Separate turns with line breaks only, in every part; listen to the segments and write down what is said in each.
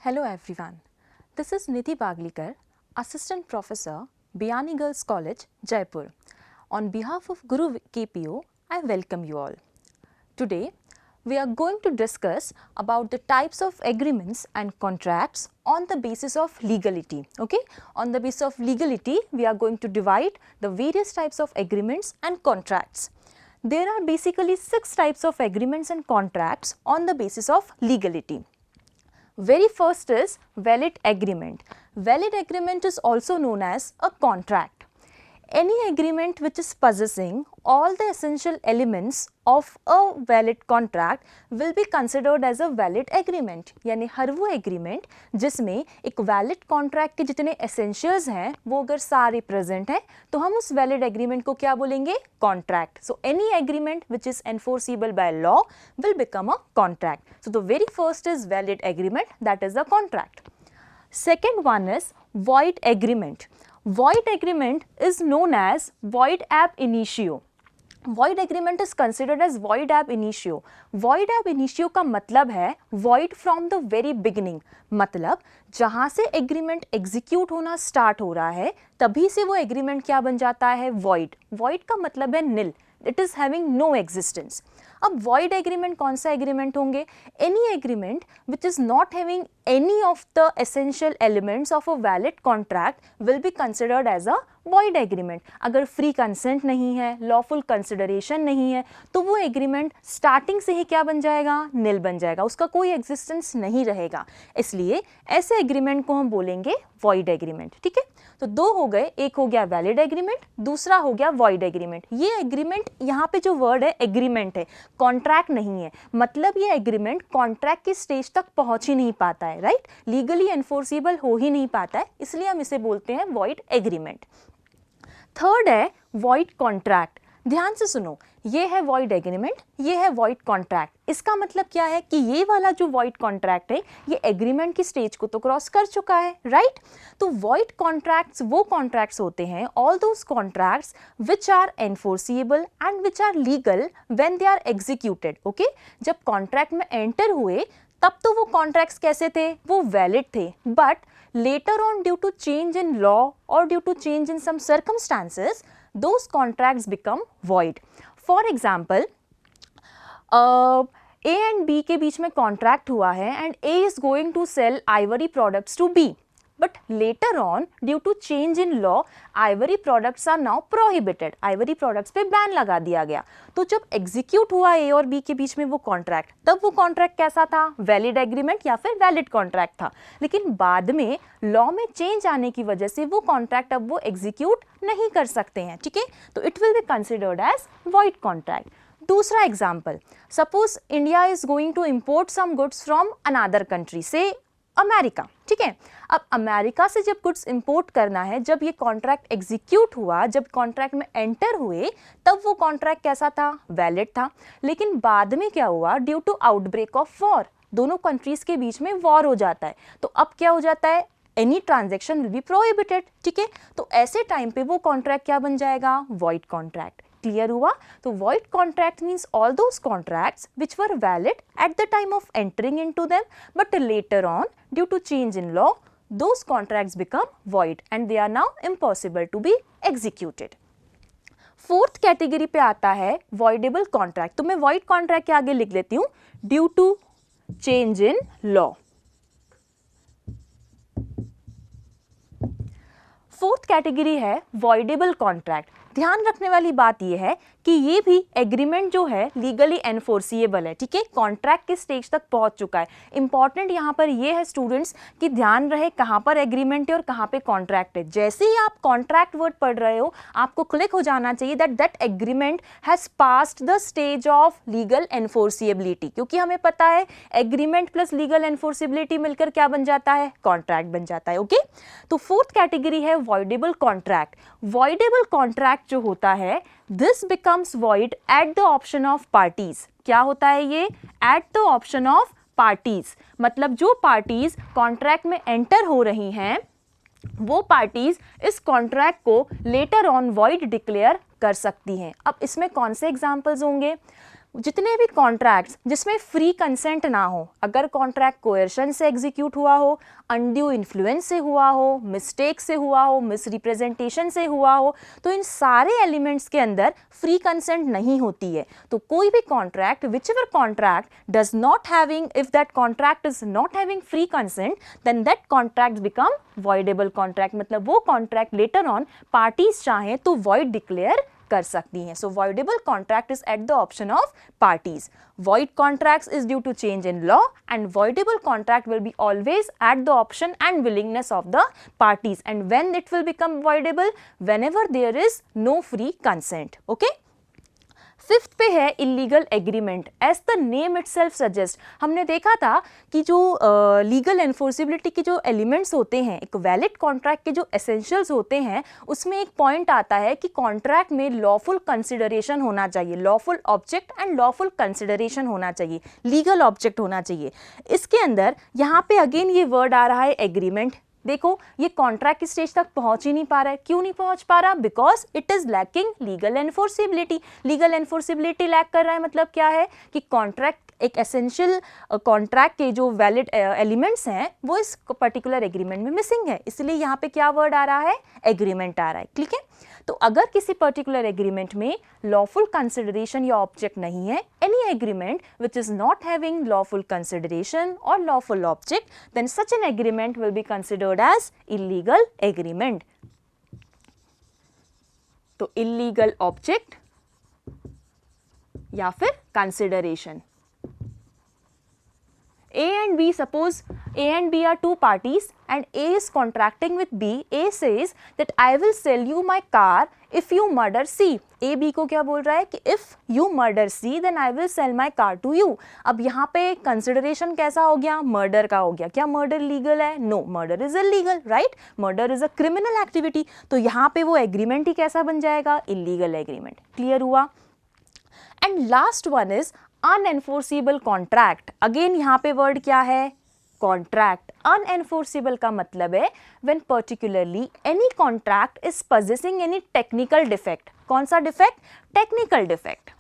Hello everyone. This is Nidhi Baglikar, Assistant Professor, Biyani Girls College, Jaipur. On behalf of Guru KPO, I welcome you all. Today, we are going to discuss about the types of agreements and contracts on the basis of legality. Okay? On the basis of legality, we are going to divide the various types of agreements and contracts. There are basically 6 types of agreements and contracts on the basis of legality. Very first is valid agreement. Valid agreement is also known as a contract. Any agreement which is possessing all the essential elements of a valid contract will be considered as a valid agreement. यानी हर वो agreement जिसमें एक valid contract के जितने essentials हैं वो अगर सारे present हैं तो हम उस valid agreement को क्या बोलेंगे? Contract. So any agreement which is enforceable by law will become a contract. So the very first is valid agreement, that is a contract. Second one is void agreement. Void agreement is known as void ab initio. Void agreement is considered as void ab initio. Void ab initio का मतलब है void from the very beginning. मतलब जहाँ से agreement execute होना start हो रहा है तभी से वो agreement क्या बन जाता है? Void. Void का मतलब है nil. It is having no existence. अब void agreement कौन सा agreement होंगे? Any agreement which is not having any of the essential elements of a valid contract will be considered as a void agreement. अगर free consent नहीं है, lawful consideration नहीं है, तो वो agreement starting से ही क्या बन जाएगा? nil बन जाएगा, उसका कोई existence नहीं रहेगा. इसलिए ऐसे agreement को हम बोलेंगे void agreement. ठीक है? तो दो हो गए, एक हो गया valid agreement, दूसरा हो गया void agreement. ये agreement यहाँ पे जो word है agreement है, contract नहीं है. मतलब ये agreement contract की stage तक पहुँच ही नहीं पाता है, right? Legally enforceable हो ही नहीं पाता है, इसलिए हम इसे बोलते हैं void agreement. थर्ड है void contract. ध्यान से सुनो, ये है void agreement, ये है void contract. इसका मतलब क्या है कि ये वाला जो void contract है ये agreement की स्टेज को तो क्रॉस कर चुका है, right? तो void contracts वो contracts होते हैं, all those contracts which are enforceable and which are legal when they are executed. Okay? जब contract में enter हुए तब तो वो contracts कैसे थे? वो valid थे, but later on due to change in law or due to change in some circumstances, those contracts become void. For example, A and B के बीच में contract हुआ है and A is going to sell ivory products to B. But later on, due to change in law, ivory products are now prohibited. Ivory products पे ban लगा दिया गया. तो जब execute हुआ A और B के बीच में वो contract, तब वो contract कैसा था? Valid agreement या फिर valid contract था. लेकिन बाद में law में change आने की वजह से वो contract अब वो execute नहीं कर सकते हैं. ठीक है? तो it will be considered as void contract. दूसरा example, suppose India is going to import some goods from another country, से अमेरिका. ठीक है? अब अमेरिका से जब गुड्स इंपोर्ट करना है, जब ये कॉन्ट्रैक्ट एग्जीक्यूट हुआ, जब कॉन्ट्रैक्ट में एंटर हुए, तब वो कॉन्ट्रैक्ट कैसा था? वैलिड था. लेकिन बाद में क्या हुआ? Due to outbreak of war, दोनों कंट्रीज के बीच में वॉर हो जाता है, तो अब क्या हो जाता है? Any transaction will be prohibited. ठीक है? तो ऐसे टाइम पे वो कॉन्ट्रैक्ट क्या बन जाएगा? Void contract. क्लियर हुआ? तो void contract means all those contracts which were valid at the time of entering into them, but later on due to change in law those contracts become void and they are now impossible to be executed. Fourth category पे आता है voidable contract. तो मैं void contract के आगे लिख लेती हूँ due to change in law. Fourth category है voidable contract. ध्यान रखने वाली बात यह है कि ये भी एग्रीमेंट जो है लीगली एनफोर्सिएबल है. ठीक है? कॉन्ट्रैक्ट के स्टेज तक पहुंच चुका है. इंपॉर्टेंट यहाँ पर ये है स्टूडेंट्स कि ध्यान रहे कहाँ पर एग्रीमेंट है और कहाँ पे कॉन्ट्रैक्ट है. जैसे ही आप कॉन्ट्रैक्ट वर्ड पढ़ रहे हो आपको क्लिक हो जाना चाहिए that agreement has passed the stage of legal enforceability, क्योंकि हमें पता है एग्रीमेंट प्लस लीगल एनफोर्सिबिलिटी मिलकर क्या बन जाता है? कॉन्ट्रैक्ट बन जाता है. ओके? तो फोर्थ कैटेगरी है वॉइडेबल कॉन्ट्रैक्ट. वॉइडेबल कॉन्ट्रैक्ट जो होता है, this becomes void at the option of parties. क्या होता है ये? At the option of parties. मतलब जो पार्टीज कॉन्ट्रैक्ट में एंटर हो रही हैं वो पार्टीज इस कॉन्ट्रैक्ट को लेटर ऑन void डिक्लेयर कर सकती हैं. अब इसमें कौन से एग्जाम्पल्स होंगे? जितने भी कॉन्ट्रैक्ट्स जिसमें फ्री कंसेंट ना हो, अगर कॉन्ट्रैक्ट कोएर्शन से एग्जीक्यूट हुआ हो, अनड्यू इन्फ्लुएंस से हुआ हो, मिस्टेक से हुआ हो, मिसरिप्रेजेंटेशन से हुआ हो, तो इन सारे एलिमेंट्स के अंदर फ्री कंसेंट नहीं होती है। तो कोई भी contract, whichever contract does not having, if that contract is not having free consent, then that contract become voidable contract. मतलब वो कॉन्ट्रैक्ट लेटर ऑन पार्टीज चाहें तो वॉइड डिक्लेयर कर सकती हैं। सो voidable contract is at the option of parties. Void contracts is due to change in law, and voidable contract will be always at the option and willingness of the parties. And when it will become voidable? Whenever there is no free consent. Okay? Fifth पे है illegal agreement. As the name itself suggest, हमने देखा था कि जो legal enforceability के जो elements होते हैं, एक वैलिड कॉन्ट्रैक्ट के जो एसेंशियल्स होते हैं, उसमें एक पॉइंट आता है कि कॉन्ट्रैक्ट में लॉफुल कंसिडरेशन होना चाहिए, lawful object and lawful consideration होना चाहिए, लीगल ऑब्जेक्ट होना चाहिए। इसके अंदर यहाँ पे अगेन ये वर्ड आ रहा है एग्रीमेंट। देखो ये कॉन्ट्रैक्ट की स्टेज तक पहुंच ही नहीं पा रहा है। क्यों नहीं पहुंच पा रहा? Because it is lacking legal enforceability. Legal enforceability lack कर रहा है, मतलब क्या है कि कॉन्ट्रैक्ट, एक एसेंशियल कॉन्ट्रैक्ट के जो वैलिड एलिमेंट्स हैं वो इस पर्टिकुलर एग्रीमेंट में मिसिंग है, इसलिए यहाँ पे क्या वर्ड आ रहा है? एग्रीमेंट आ रहा है। ठीक है, तो अगर किसी पर्टिकुलर एग्रीमेंट में लॉफुल कंसिडरेशन या ऑब्जेक्ट नहीं है, any agreement which is not having lawful consideration और lawful object, then such an agreement will be considered as illegal agreement. तो इलीगल ऑब्जेक्ट या फिर consideration. A and B, suppose A and B are two parties and A is contracting with B. A says that I will sell you my car if you murder C. A B को क्या बोल रहा है कि if you murder C then I will sell my car to you. अब यहाँ पे consideration कैसा हो गया? मर्डर का हो गया। क्या मर्डर लीगल है? No, murder is illegal, right? Murder is a criminal activity. तो यहाँ पे वो एग्रीमेंट ही कैसा बन जाएगा? Illegal agreement. क्लियर हुआ? And last one is unenforceable contract. Again यहाँ पे वर्ड क्या है? कॉन्ट्रैक्ट। अनएनफोर्सिबल का मतलब है when particularly any contract is possessing any technical defect. कौन सा defect? Technical defect.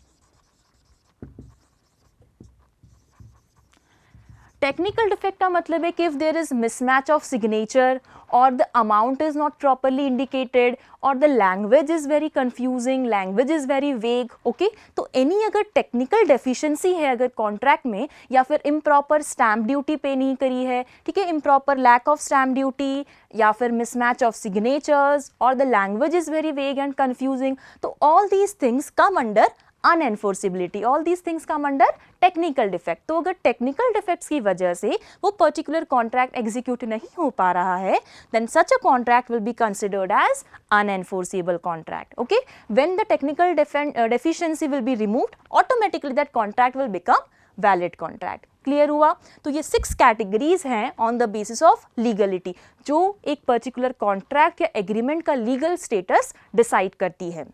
Technical defect का मतलब है कि if there is mismatch of signature और the amount is not properly indicated और the language is very confusing, language is very vague. Okay, तो any अगर टेक्निकल डेफिशिएंसी है अगर कॉन्ट्रैक्ट में, या फिर इम्प्रॉपर स्टैम्प ड्यूटी पे नहीं करी है, ठीक है, improper lack of stamp duty या फिर मिसमैच ऑफ सिग्नेचर्स और the language is very vague and confusing, तो all these things come under unenforceability. All these things come under technical defect. तो अगर टेक्निकल डिफेक्ट्स की वजह से वो पर्टिकुलर कॉन्ट्रैक्ट एग्जीक्यूट नहीं हो पा रहा है, then such a contract will be considered as unenforceable contract. Okay, when the technical deficiency will be removed, automatically that contract will become valid contract. Clear हुआ? तो ये 6 कैटेगरीज हैं on the basis of legality, जो एक particular contract या agreement का legal status decide करती है।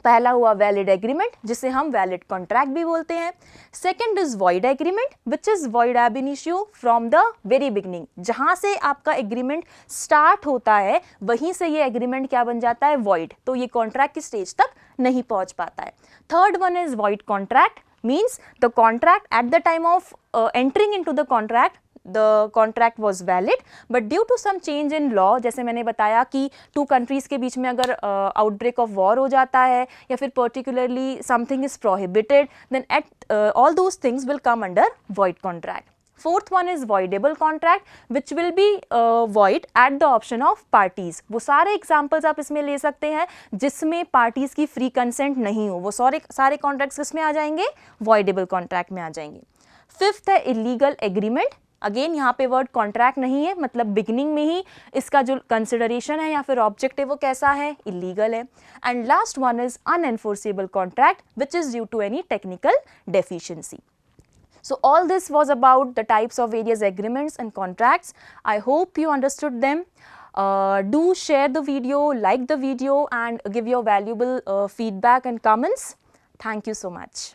पहला हुआ वैलिड एग्रीमेंट, जिसे हम वैलिड कॉन्ट्रैक्ट भी बोलते हैं। Second is void agreement, which is void एब initio from the very beginning. जहां से आपका एग्रीमेंट स्टार्ट होता है वहीं से ये एग्रीमेंट क्या बन जाता है? वॉइड। तो ये कॉन्ट्रैक्ट की स्टेज तक नहीं पहुंच पाता है। Third one is void contract, means the contract at the time of entering into the contract the contract was valid, but due to some change in law, जैसे मैंने बताया कि टू कंट्रीज के बीच में अगर आउटब्रेक ऑफ वॉर हो जाता है या फिर particularly something is prohibited, then at all those things will come under void contract. Fourth one is voidable contract, which will be void at the option of parties. वो सारे examples आप इसमें ले सकते हैं जिसमें parties की free consent नहीं हो, वो सारे contracts किसमें आ जाएंगे? voidable contract में आ जाएंगे। Fifth है illegal agreement. अगेन यहाँ पे वर्ड कॉन्ट्रैक्ट नहीं है, मतलब बिगिनिंग में ही इसका जो कंसिडरेशन है या फिर ऑब्जेक्ट है वो कैसा है? इलीगल है। And last one is unenforceable contract, which is due to any technical deficiency. So all this was about the types of various agreements and contracts. I hope you understood them. Do share the video, like the video and give your valuable feedback and comments. Thank you so much.